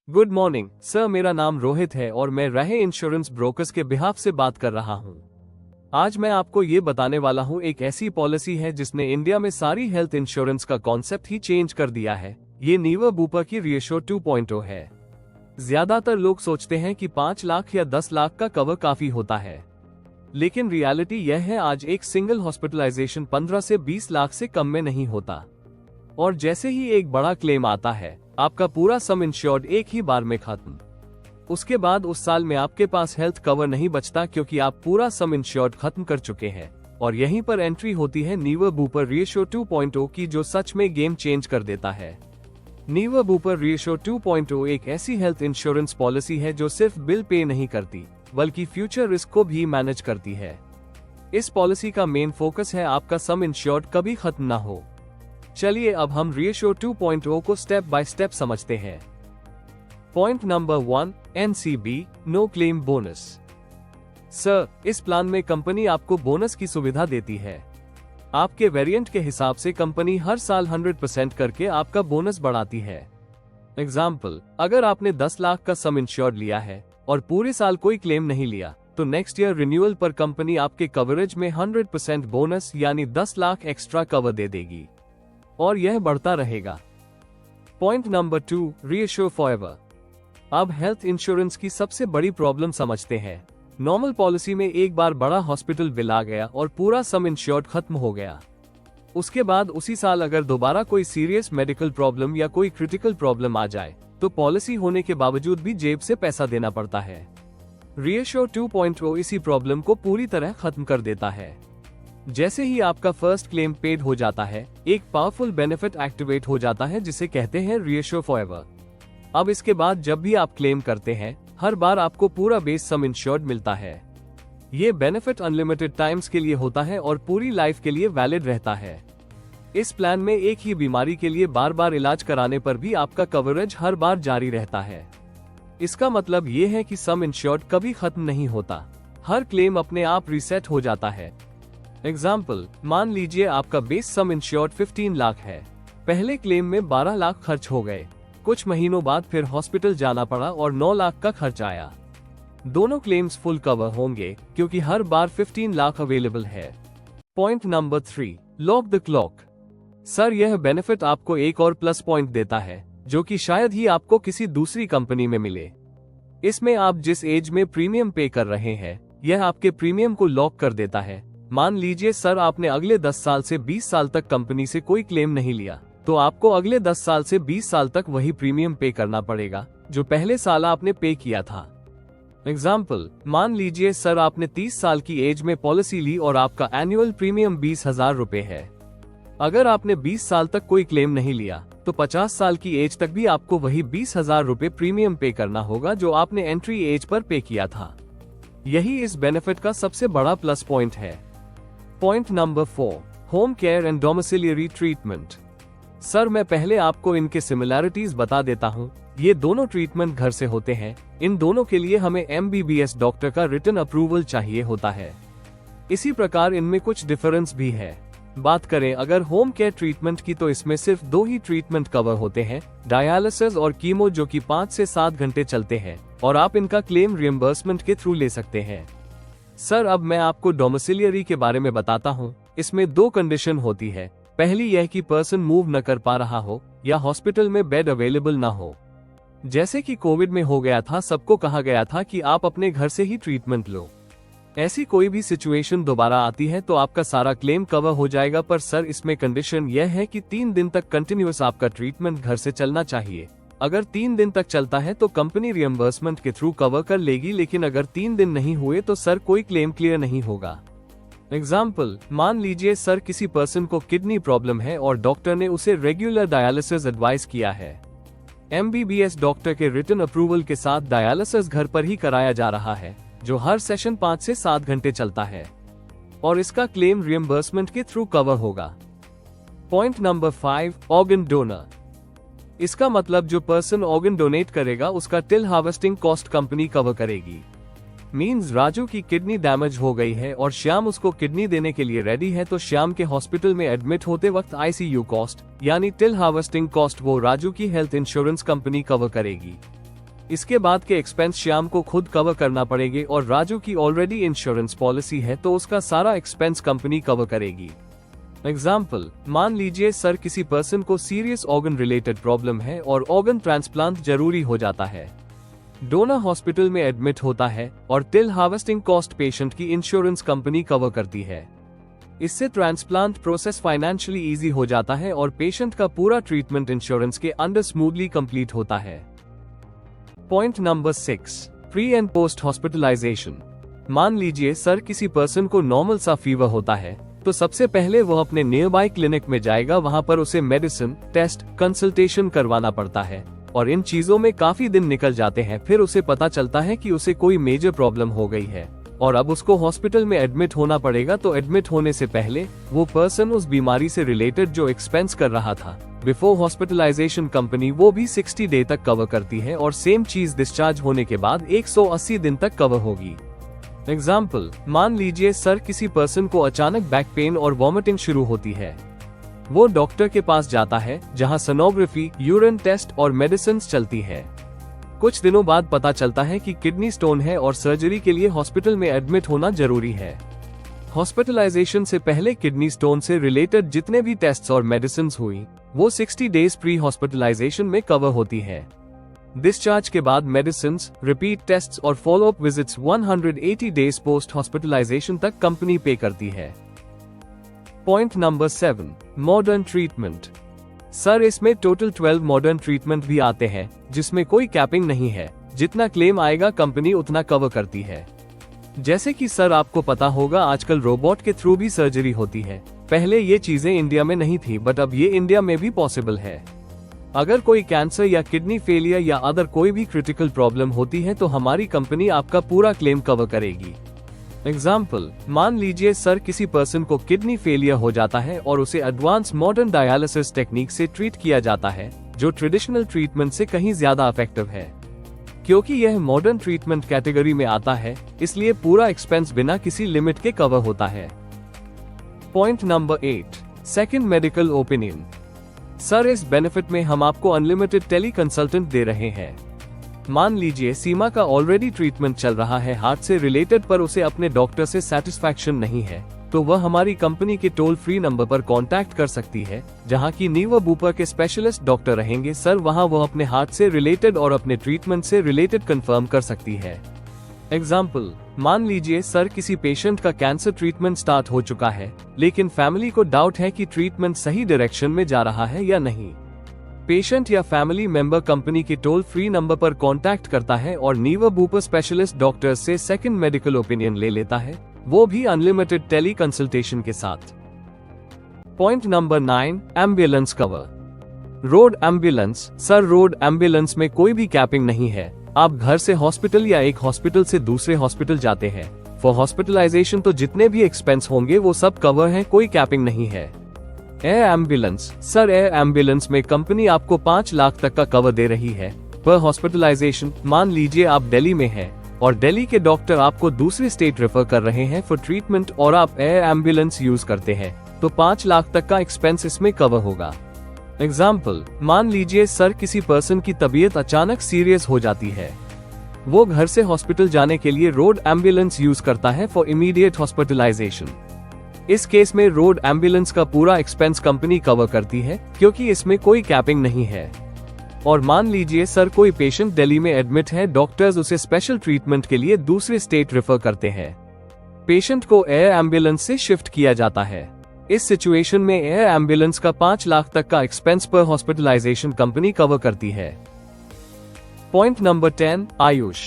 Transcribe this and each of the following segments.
Good morning sir, मेरा नाम रोहित है और मैं रहे इंश्योरेंस ब्रोकर्स के बिहाफ से बात कर रहा हूं। आज मैं आपको ये बताने वाला हूं एक ऐसी पॉलिसी है जिसने इंडिया में सारी हेल्थ इंश्योरेंस का कॉन्सेप्ट ही चेंज कर दिया है। ये नीवा बूपर की रिएश्योर 2.0 है। ज्यादातर लोग सोचते हैं कि 5 लाख या 10 लाख का कवर काफी होता है, लेकिन रियलिटी यह है आज एक सिंगल हॉस्पिटलाइजेशन 15 से 20 लाख से कम में नहीं होता। और जैसे ही एक बड़ा क्लेम आता है, आपका पूरा सम इंश्योर्ड एक ही बार में खत्म। उसके बाद उस साल में आपके पास हेल्थ कवर नहीं बचता क्योंकि आप पूरा सम इंश्योर्ड खत्म कर चुके हैं। और यहीं पर एंट्री होती है नीवा बूपर रिएश्योर 2.0 की, जो सच में गेम चेंज कर देता है। नीवा बूपर रिएश्योर 2.0 एक ऐसी हेल्थ इंश्योरेंस पॉलिसी है जो सिर्फ बिल पे नहीं करती बल्कि फ्यूचर रिस्क को भी मैनेज करती है। इस पॉलिसी का मेन फोकस है आपका सम इंश्योर्ड कभी खत्म ना हो। चलिए अब हम रिएश्योर 2.0 को स्टेप बाय स्टेप समझते हैं। Point number 1, NCB no claim bonus. Sir, इस प्लान में कंपनी आपको बोनस की सुविधा देती है। आपके वेरिएंट के हिसाब से कंपनी हर साल 100% करके आपका बोनस बढ़ाती है। एग्जाम्पल, अगर आपने 10 लाख का सम इंश्योर्ड लिया है और पूरे साल कोई क्लेम नहीं लिया, तो नेक्स्ट ईयर रिन्यूअल पर कंपनी आपके कवरेज में 100% बोनस यानी 10 लाख एक्स्ट्रा कवर दे देगी और यह बढ़ता रहेगा। Point number 2, reassure forever. अब हेल्थ इंश्योरेंस की सबसे बड़ी प्रॉब्लम समझते हैं। नॉर्मल पॉलिसी में एक बार बड़ा हॉस्पिटल बिल आ गया और पूरा सम इंश्योर्ड खत्म हो गया। उसके बाद उसी साल अगर दोबारा कोई सीरियस मेडिकल प्रॉब्लम या कोई क्रिटिकल प्रॉब्लम आ जाए तो पॉलिसी होने के बावजूद भी जेब से पैसा देना पड़ता है। रीएश्योर 2.0 इसी प्रॉब्लम को पूरी तरह खत्म कर देता है। जैसे ही आपका फर्स्ट क्लेम पेड हो जाता है, एक पावरफुल बेनिफिट एक्टिवेट हो जाता है जिसे कहते हैं रीएश्योर फॉरएवर। अब इसके बाद जब भी आप क्लेम करते हैं, हर बार आपको पूरा बेस सम इंश्योर्ड मिलता है। ये बेनिफिट अनलिमिटेड टाइम्स के लिए होता है और पूरी लाइफ के लिए वैलिड रहता है। इस प्लान में एक ही बीमारी के लिए बार बार इलाज कराने पर भी आपका कवरेज हर बार जारी रहता है। इसका मतलब ये है कि सम इंश्योर्ड कभी खत्म नहीं होता। हर क्लेम अपने आप रीसेट हो जाता है। एग्जाम्पल, मान लीजिए आपका बेस सम इंश्योर्ड 15 लाख है। पहले क्लेम में 12 लाख खर्च हो गए। कुछ महीनों बाद फिर हॉस्पिटल जाना पड़ा और 9 लाख का खर्च आया। दोनों क्लेम्स फुल कवर होंगे क्योंकि हर बार 15 लाख अवेलेबल है। Point number 3, lock the clock. Sir, यह बेनिफिट आपको एक और प्लस पॉइंट देता है जो कि शायद ही आपको किसी दूसरी कंपनी में मिले। इसमें आप जिस एज में प्रीमियम पे कर रहे हैं, यह आपके प्रीमियम को लॉक कर देता है। मान लीजिए सर, आपने अगले 10 साल से 20 साल तक कंपनी से कोई क्लेम नहीं लिया, तो आपको अगले 10 साल से 20 साल तक वही प्रीमियम पे करना पड़ेगा जो पहले साल आपने पे किया था। एग्जाम्पल, मान लीजिए सर, आपने 30 साल की एज में पॉलिसी ली और आपका एनुअल प्रीमियम 20,000 रुपए है। अगर आपने 20 साल तक कोई क्लेम नहीं लिया, तो 50 साल की एज तक भी आपको वही 20,000 रुपए प्रीमियम पे करना होगा जो आपने एंट्री एज पर पे किया था। यही इस बेनिफिट का सबसे बड़ा प्लस पॉइंट है। Point number 4, home care and domiciliary treatment. Sir, मैं पहले आपको इनके सिमिलैरिटीज बता देता हूँ। ये दोनों ट्रीटमेंट घर से होते हैं। इन दोनों के लिए हमें MBBS डॉक्टर का रिटन अप्रूवल चाहिए होता है। इसी प्रकार इनमें कुछ डिफरेंस भी है। बात करें अगर होम केयर ट्रीटमेंट की, तो इसमें सिर्फ 2 ही ट्रीटमेंट कवर होते हैं, डायलिसिस और कीमो, जो कि 5 से 7 घंटे चलते हैं और आप इनका क्लेम रिएम्बर्समेंट के थ्रू ले सकते हैं। सर, अब मैं आपको डोमिसिलियरी के बारे में बताता हूँ। इसमें 2 कंडीशन होती है। पहली यह कि पर्सन मूव न कर पा रहा हो या हॉस्पिटल में बेड अवेलेबल न हो। जैसे कि कोविड में हो गया था, सबको कहा गया था कि आप अपने घर से ही ट्रीटमेंट लो। ऐसी कोई भी सिचुएशन दोबारा आती है तो आपका सारा क्लेम कवर हो जाएगा। पर सर, इसमें कंडीशन यह है कि 3 दिन तक कंटिन्यूअस आपका ट्रीटमेंट घर से चलना चाहिए। अगर 3 दिन तक चलता है तो कंपनी रिएम्बर्समेंट के थ्रू कवर कर लेगी, लेकिन अगर 3 दिन नहीं हुए तो सर कोई क्लेम क्लियर नहीं होगा। एग्जाम्पल, मान लीजिए सर, किसी पर्सन को किडनी प्रॉब्लम है और डॉक्टर ने उसे रेगुलर डायलिसिस एडवाइस किया है। MBBS डॉक्टर के रिटन अप्रूवल के साथ डायलिसिस घर पर ही कराया जा रहा है, जो हर सेशन 5 से 7 घंटे चलता है और इसका क्लेम रिएम्बर्समेंट के थ्रू कवर होगा। Point number 5, organ donor. इसका मतलब जो पर्सन ऑर्गन डोनेट करेगा उसका till harvesting cost company cover करेगी। मींस राजू की किडनी डैमेज हो गई है और श्याम उसको किडनी देने के लिए रेडी है, तो श्याम के हॉस्पिटल में एडमिट होते वक्त ICU कॉस्ट यानी टिल हार्वेस्टिंग कॉस्ट वो राजू की हेल्थ इंश्योरेंस कंपनी कवर करेगी। इसके बाद के एक्सपेंस श्याम को खुद कवर करना पड़ेंगे और राजू की ऑलरेडी इंश्योरेंस पॉलिसी है तो उसका सारा एक्सपेंस कंपनी कवर करेगी। एग्जाम्पल, मान लीजिए सर किसी पर्सन को सीरियस ऑर्गन रिलेटेड प्रॉब्लम है और ऑर्गन ट्रांसप्लांट जरूरी हो जाता है। डोनर हॉस्पिटल में एडमिट होता है और टिल हार्वेस्टिंग कॉस्ट पेशेंट की इंश्योरेंस कंपनी कवर करती है। इससे ट्रांसप्लांट प्रोसेस फाइनेंशियली इजी हो जाता है और पेशेंट का पूरा ट्रीटमेंट इंश्योरेंस के अंडर स्मूथली कंप्लीट होता है। Point number 6, pre and post hospitalisation. मान लीजिए सर किसी पर्सन को नॉर्मल सा फीवर होता है तो सबसे पहले वह अपने नियर बाय क्लिनिक में जाएगा, वहां पर उसे मेडिसिन, टेस्ट, कंसल्टेशन करवाना पड़ता है और इन चीजों में काफी दिन निकल जाते हैं। फिर उसे पता चलता है कि उसे कोई मेजर प्रॉब्लम हो गई है और अब उसको हॉस्पिटल में एडमिट होना पड़ेगा। तो एडमिट होने से पहले वो पर्सन उस बीमारी से रिलेटेड जो एक्सपेंस कर रहा था बिफोर हॉस्पिटलाइजेशन कंपनी वो भी 60 डे तक कवर करती है और सेम चीज डिस्चार्ज होने के बाद 180 दिन तक कवर होगी। एग्जाम्पल, मान लीजिए सर किसी पर्सन को अचानक बैक पेन और वॉमिटिंग शुरू होती है। वो डॉक्टर के पास जाता है जहां सोनोग्राफी, यूरिन टेस्ट और मेडिसिन चलती है। कुछ दिनों बाद पता चलता है कि किडनी स्टोन है और सर्जरी के लिए हॉस्पिटल में एडमिट होना जरूरी है। हॉस्पिटलाइजेशन से पहले किडनी स्टोन से रिलेटेड जितने भी टेस्ट्स और मेडिसिन हुई वो 60 डेज प्री हॉस्पिटलाइजेशन में कवर होती है। डिस्चार्ज के बाद मेडिसिन, रिपीट टेस्ट्स और follow up visits 180 days post hospitalisation तक कंपनी पे करती है। Point number 7, modern treatment. Sir इसमें टोटल 12 मॉडर्न ट्रीटमेंट भी आते हैं जिसमें कोई कैपिंग नहीं है, जितना क्लेम आएगा कंपनी उतना कवर करती है। जैसे कि सर आपको पता होगा आजकल रोबोट के थ्रू भी सर्जरी होती है। पहले ये चीजें इंडिया में नहीं थी बट अब ये इंडिया में भी पॉसिबल है। अगर कोई कैंसर या किडनी फेलियर या अदर कोई भी क्रिटिकल प्रॉब्लम होती है तो हमारी कंपनी आपका पूरा क्लेम कवर करेगी। एग्जाम्पल, मान लीजिए सर किसी पर्सन को किडनी फेलियर हो जाता है और उसे एडवांस मॉडर्न डायलिसिस टेक्निक से ट्रीट किया जाता है जो ट्रेडिशनल ट्रीटमेंट से कहीं ज्यादा इफेक्टिव है। क्योंकि यह मॉडर्न ट्रीटमेंट कैटेगरी में आता है इसलिए पूरा एक्सपेंस बिना किसी लिमिट के कवर होता है। Point number 8, second medical opinion. Sir इस बेनिफिट में हम आपको अनलिमिटेड टेली कंसल्टेंट दे रहे हैं। मान लीजिए सीमा का ऑलरेडी ट्रीटमेंट चल रहा है हार्ट से रिलेटेड पर उसे अपने डॉक्टर से सेटिस्फैक्शन नहीं है तो वह हमारी कंपनी के टोल फ्री नंबर पर कांटेक्ट कर सकती है जहां की नीवा बूपर के स्पेशलिस्ट डॉक्टर रहेंगे। सर वहां वो अपने हार्ट से रिलेटेड और अपने ट्रीटमेंट से रिलेटेड कंफर्म कर सकती है। एग्जाम्पल, मान लीजिए सर किसी पेशेंट का कैंसर ट्रीटमेंट स्टार्ट हो चुका है लेकिन फैमिली को डाउट है कि ट्रीटमेंट सही डायरेक्शन में जा रहा है या नहीं। पेशेंट या फैमिली मेंबर कंपनी के टोल फ्री नंबर पर कांटेक्ट करता है और नीवा बूपर स्पेशलिस्ट डॉक्टर से सेकंड मेडिकल ओपिनियन ले लेता है, वो भी अनलिमिटेड टेली कंसल्टेशन के साथ। Point number 9, ambulance cover. Road ambulance. Sir road ambulance में कोई भी कैपिंग नहीं है। आप घर से हॉस्पिटल या एक हॉस्पिटल से दूसरे हॉस्पिटल जाते हैं फॉर हॉस्पिटलाइजेशन तो जितने भी एक्सपेंस होंगे वो सब कवर हैं, कोई कैपिंग नहीं है। Air ambulance. Sir air ambulance में कंपनी आपको 5 लाख तक का कवर दे रही है पर हॉस्पिटलाइजेशन। मान लीजिए आप दिल्ली में हैं और दिल्ली के डॉक्टर आपको दूसरे स्टेट रेफर कर रहे हैं फॉर ट्रीटमेंट और आप एयर एम्बुलेंस यूज करते हैं तो 5 लाख तक का एक्सपेंस इसमें कवर होगा। एग्जाम्पल, मान लीजिए सर किसी पर्सन की तबीयत अचानक सीरियस हो जाती है, वो घर से हॉस्पिटल जाने के लिए रोड एम्बुलेंस यूज करता है फॉर इमीडिएट हॉस्पिटलाइजेशन। इस केस में रोड एम्बुलेंस का पूरा एक्सपेंस कंपनी कवर करती है क्योंकि इसमें कोई कैपिंग नहीं है। और मान लीजिए सर कोई पेशेंट दिल्ली में एडमिट है, डॉक्टर्स उसे स्पेशल ट्रीटमेंट के लिए दूसरे स्टेट रेफर करते हैं। पेशेंट को एयर एम्बुलेंस से शिफ्ट किया जाता है। इस सिचुएशन में एयर एम्बुलेंस का 5 लाख तक का एक्सपेंस पर हॉस्पिटलाइजेशन कंपनी कवर करती है। Point number 10, AYUSH.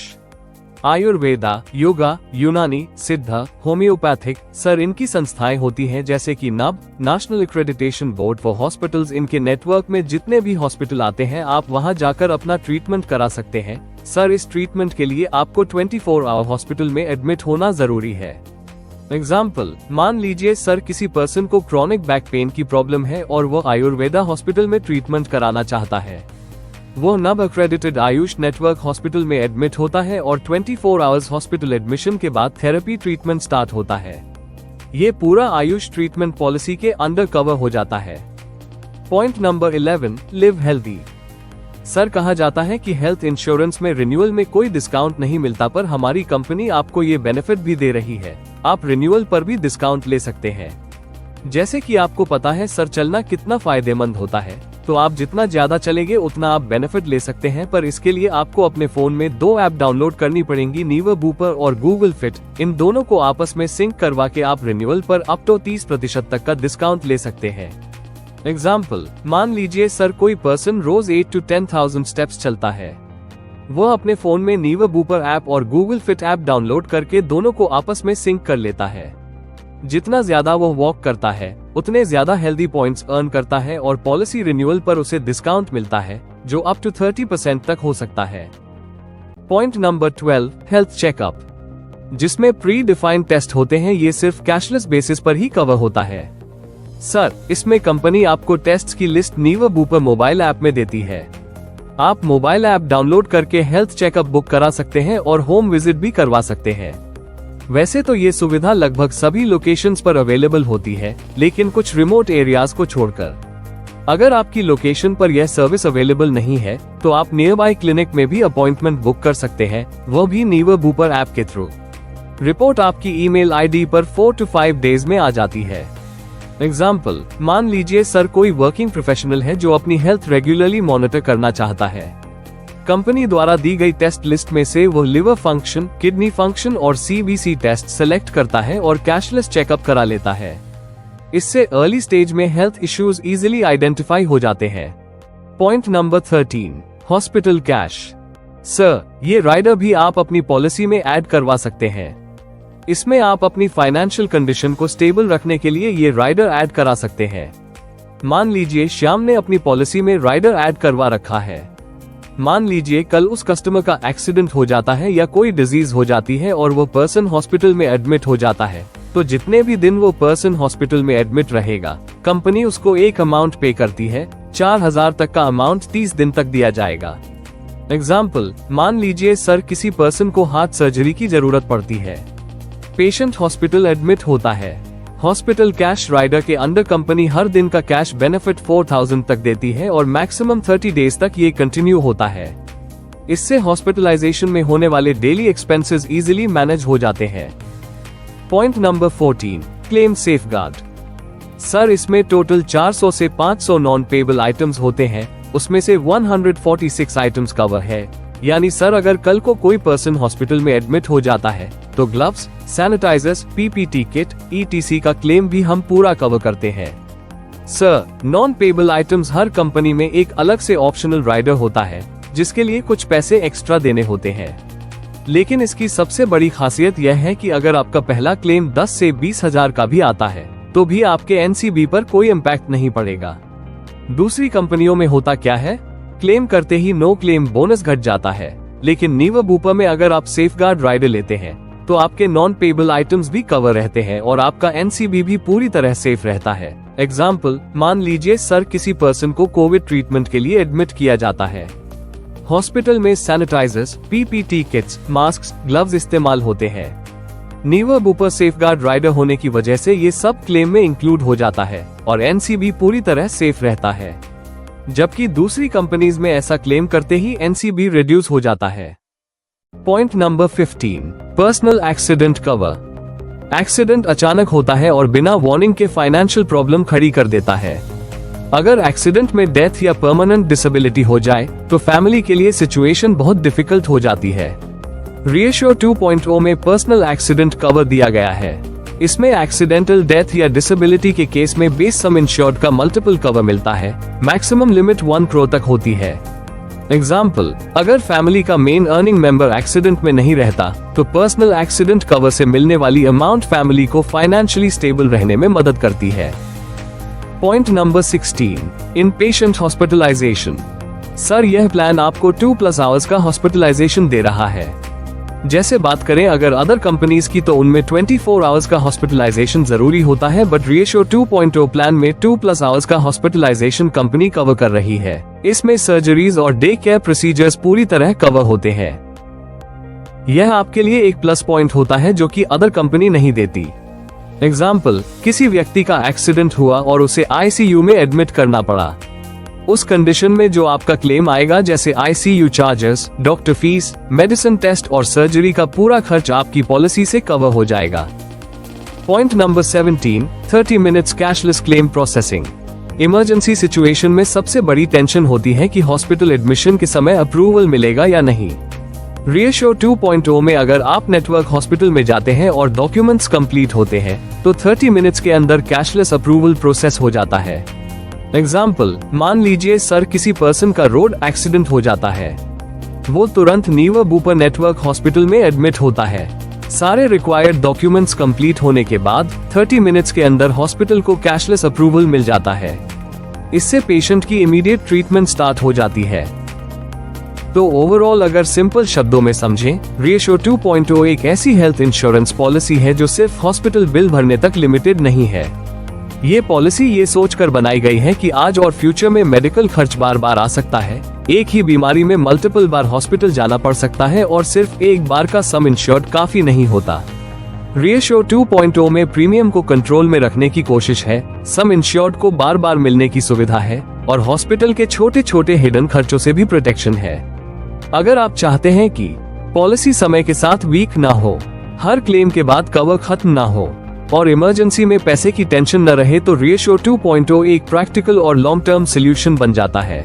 Ayurveda, yoga, Unani, Siddha, homeopathic. Sir इनकी संस्थाएं होती हैं जैसे कि नब, national accreditation board for hospitals. इनके नेटवर्क में जितने भी हॉस्पिटल आते हैं आप वहां जाकर अपना ट्रीटमेंट करा सकते हैं। सर इस ट्रीटमेंट के लिए आपको 24 आवर हॉस्पिटल में एडमिट होना जरूरी है। एग्जाम्पल, मान लीजिए सर किसी पर्सन को क्रॉनिक बैक पेन की प्रॉब्लम है और वो आयुर्वेदा हॉस्पिटल में ट्रीटमेंट कराना चाहता है। वो नब अक्रेडिटेड आयुष नेटवर्क हॉस्पिटल में एडमिट होता है और 24 आवर्स हॉस्पिटल एडमिशन के बाद थेरेपी ट्रीटमेंट स्टार्ट होता है। ये पूरा आयुष ट्रीटमेंट पॉलिसी के अंडर कवर हो जाता है। Point number 11, live healthy. Sir, कहा जाता है कि हेल्थ इंश्योरेंस में रिन्यूअल में कोई डिस्काउंट नहीं मिलता, पर हमारी कंपनी आपको ये बेनिफिट भी दे रही है। आप रिन्यूअल पर भी डिस्काउंट ले सकते हैं। जैसे कि आपको पता है सर, चलना कितना फायदेमंद होता है, तो आप जितना ज्यादा चलेंगे उतना आप बेनिफिट ले सकते हैं। पर इसके लिए आपको अपने फोन में 2 ऐप डाउनलोड करनी पड़ेंगी, नीवा बूपर और गूगल फिट। इन दोनों को आपस में सिंक करवा के आप रिन्यूअल पर अप टू 30% तक का डिस्काउंट ले सकते हैं। एग्जाम्पल, मान लीजिए सर, कोई पर्सन रोज 8 to 10,000 स्टेप्स चलता है। वह अपने फोन में नीवा बूपर ऐप और गूगल फिट ऐप डाउनलोड करके दोनों को आपस में सिंक कर लेता है। जितना ज्यादा वो वॉक करता है उतने ज्यादा हेल्दी पॉइंट्स अर्न करता है और पॉलिसी रिन्यूअल पर उसे डिस्काउंट मिलता है, जो अप टू 30% तक हो सकता है। पॉइंट नंबर 12, हेल्थ चेकअप, जिसमें प्री डिफाइंड टेस्ट होते हैं। ये सिर्फ कैशलेस बेसिस पर ही कवर होता है। सर, इसमें कंपनी आपको टेस्ट की लिस्ट नीवा बूपर मोबाइल ऐप में देती है। आप मोबाइल ऐप डाउनलोड करके हेल्थ चेकअप बुक करा सकते हैं और होम विजिट भी करवा सकते हैं। वैसे तो ये सुविधा लगभग सभी लोकेशंस पर अवेलेबल होती है, लेकिन कुछ रिमोट एरियाज को छोड़कर। अगर आपकी लोकेशन पर यह सर्विस अवेलेबल नहीं है, तो आप नियर बाय क्लिनिक में भी अपॉइंटमेंट बुक कर सकते हैं, वो भी नीवा बूपर ऐप के थ्रू। रिपोर्ट आपकी ईमेल आईडी पर 4 to 5 डेज में आ जाती है। एग्जाम्पल, मान लीजिए सर, कोई वर्किंग प्रोफेशनल है जो अपनी हेल्थ रेगुलरली मॉनिटर करना चाहता है। कंपनी द्वारा दी गई टेस्ट लिस्ट में से वो लिवर फंक्शन, किडनी फंक्शन और CBC टेस्ट सेलेक्ट करता है और कैशलेस चेकअप करा लेता है। इससे अर्ली स्टेज में हेल्थ इश्यूज इजीली आइडेंटिफाई हो जाते हैं। Point number 13, hospital cash. Sir, ये राइडर भी आप अपनी पॉलिसी में ऐड करवा सकते हैं। इसमें आप अपनी फाइनेंशियल कंडीशन को स्टेबल रखने के लिए ये राइडर ऐड करा सकते हैं। मान लीजिए श्याम ने अपनी पॉलिसी में राइडर ऐड करवा रखा है। मान लीजिए कल उस कस्टमर का एक्सीडेंट हो जाता है या कोई डिजीज हो जाती है और वो पर्सन हॉस्पिटल में एडमिट हो जाता है, तो जितने भी दिन वो पर्सन हॉस्पिटल में एडमिट रहेगा, कंपनी उसको एक अमाउंट पे करती है। 4,000 तक का अमाउंट 30 दिन तक दिया जाएगा। एग्जाम्पल, मान लीजिए सर, किसी पर्सन को हार्ट सर्जरी की जरूरत पड़ती है। पेशेंट हॉस्पिटल एडमिट होता है। हॉस्पिटल कैश राइडर के अंडर कंपनी हर दिन का कैश बेनिफिट 4,000 तक देती है और मैक्सिमम 30 डेज तक ये कंटिन्यू होता है। इससे हॉस्पिटलाइजेशन में होने वाले डेली एक्सपेंसेस इजीली मैनेज हो जाते हैं। Point number 14, claim safeguard. Sir, इसमें टोटल 400 से 500 नॉन पेबल आइटम्स होते हैं, उसमें से 146 आइटम्स कवर है। यानी सर, अगर कल को कोई पर्सन हॉस्पिटल में एडमिट हो जाता है, तो gloves, sanitisers, PPT kit, ETC का क्लेम भी हम पूरा कवर करते हैं। सर, नॉन पेबल आइटम्स हर कंपनी में एक अलग से ऑप्शनल राइडर होता है, जिसके लिए कुछ पैसे एक्स्ट्रा देने होते हैं। लेकिन इसकी सबसे बड़ी खासियत यह है कि अगर आपका पहला क्लेम 10 से 20,000 का भी आता है, तो भी आपके NCB पर कोई इम्पैक्ट नहीं पड़ेगा। दूसरी कंपनियों में होता क्या है, क्लेम करते ही नो क्लेम बोनस घट जाता है, लेकिन नीवा बूपर में अगर आप सेफगार्ड राइडर लेते हैं, तो आपके नॉन पेबल आइटम्स भी कवर रहते हैं और आपका NCB भी पूरी तरह सेफ रहता है। एग्जाम्पल, मान लीजिए सर, किसी पर्सन को कोविड ट्रीटमेंट के लिए एडमिट किया जाता है। हॉस्पिटल में sanitisers, PPT kits, mask, gloves इस्तेमाल होते हैं। नीवा बूपर सेफगार्ड राइडर होने की वजह से ये सब क्लेम में इंक्लूड हो जाता है और NCB पूरी तरह सेफ रहता है, जबकि दूसरी कंपनीज में ऐसा क्लेम करते ही NCB रिड्यूस हो जाता है। Point number 15, personal accident cover. Accident अचानक होता है और बिना वार्निंग के फाइनेंशियल प्रॉब्लम खड़ी कर देता है। अगर एक्सीडेंट में डेथ या परमानेंट डिसेबिलिटी हो जाए, तो फैमिली के लिए सिचुएशन बहुत डिफिकल्ट हो जाती है। रीएश्योर 2.0 में पर्सनल एक्सीडेंट कवर दिया गया है। इसमें एक्सीडेंटल डेथ या डिसेबिलिटी के केस में बेस सम इंश्योर्ड का मल्टीपल कवर मिलता है। मैक्सिमम लिमिट 1 करोड़ तक होती है। एग्जाम्पल, अगर फैमिली का मेन अर्निंग मेंबर एक्सीडेंट में नहीं रहता, तो पर्सनल एक्सीडेंट कवर से मिलने वाली अमाउंट फैमिली को फाइनेंशियली स्टेबल रहने में मदद करती है। Point number 16, inpatient hospitalisation. Sir, यह प्लान आपको 2+ आवर्स का हॉस्पिटलाइजेशन दे रहा है। जैसे बात करें अगर अदर कंपनीज की, तो उनमें 24 आवर्स का हॉस्पिटलाइजेशन जरूरी होता है, बट रीएश्योर 2.0 प्लान में 2+ आवर्स का हॉस्पिटलाइजेशन कंपनी कवर कर रही है। इसमें सर्जरीज और डे केयर प्रोसीजर्स पूरी तरह कवर होते हैं। यह आपके लिए एक प्लस पॉइंट होता है जो कि अदर कंपनी नहीं देती। एग्जाम्पल, किसी व्यक्ति का एक्सीडेंट हुआ और उसे ICU में एडमिट करना पड़ा। उस कंडीशन में जो आपका क्लेम आएगा, जैसे ICU charges, doctor fees, medicine test और सर्जरी का पूरा खर्च आपकी पॉलिसी से कवर हो जाएगा। Point number 17, 30 minutes cashless claim processing. Emergency situation में सबसे बड़ी टेंशन होती है कि हॉस्पिटल एडमिशन के समय अप्रूवल मिलेगा या नहीं। रीअश्योर 2.0 में अगर आप नेटवर्क हॉस्पिटल में जाते हैं और डॉक्यूमेंट्स कंप्लीट होते हैं तो 30 मिनट्स के अंदर कैशलेस अप्रूवल प्रोसेस हो जाता है। एग्जाम्पल, मान लीजिए सर किसी पर्सन का रोड एक्सीडेंट हो जाता है, वो तुरंत नीवा बूपर नेटवर्क हॉस्पिटल में एडमिट होता है। सारे रिक्वायर्ड डॉक्यूमेंट्स कंप्लीट होने के बाद 30 मिनट्स के अंदर हॉस्पिटल को कैशलेस अप्रूवल मिल जाता है। इससे पेशेंट की इमीडिएट ट्रीटमेंट स्टार्ट हो जाती है। तो ओवरऑल अगर सिंपल शब्दों में समझें, रीअश्योर 2.0 एक ऐसी हेल्थ इंश्योरेंस पॉलिसी है जो सिर्फ हॉस्पिटल बिल भरने तक लिमिटेड नहीं है। ये पॉलिसी ये सोचकर बनाई गई है कि आज और फ्यूचर में मेडिकल खर्च बार बार आ सकता है, एक ही बीमारी में मल्टीपल बार हॉस्पिटल जाना पड़ सकता है और सिर्फ एक बार का सम इंश्योर्ड काफी नहीं होता। रीअश्योर 2.0 में प्रीमियम को कंट्रोल में रखने की कोशिश है, सम इंश्योर्ड को बार बार मिलने की सुविधा है और हॉस्पिटल के छोटे छोटे हिडन खर्चों से भी प्रोटेक्शन है। अगर आप चाहते हैं कि पॉलिसी समय के साथ वीक ना हो, हर क्लेम के बाद कवर खत्म ना हो और इमरजेंसी में पैसे की टेंशन न रहे, तो रीअश्योर 2.0 एक प्रैक्टिकल और लॉन्ग टर्म सोल्यूशन बन जाता है।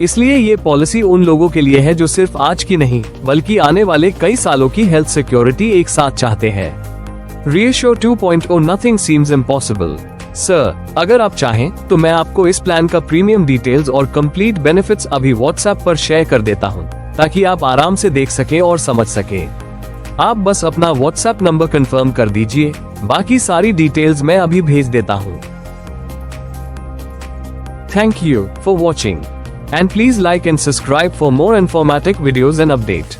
इसलिए ये पॉलिसी उन लोगों के लिए है जो सिर्फ आज की नहीं बल्कि आने वाले कई सालों की हेल्थ सिक्योरिटी एक साथ चाहते हैं। Reassure 2.0 nothing seems impossible. Sir, अगर आप चाहें तो मैं आपको इस प्लान का प्रीमियम डिटेल्स और कंप्लीट बेनिफिट्स अभी व्हाट्सएप पर शेयर कर देता हूं, ताकि आप आराम से देख सकें और समझ सकें। आप बस अपना व्हाट्सएप नंबर कंफर्म कर दीजिए, बाकी सारी डिटेल्स मैं अभी भेज देता हूं। Thank you for watching and please like and subscribe for more informative videos and update.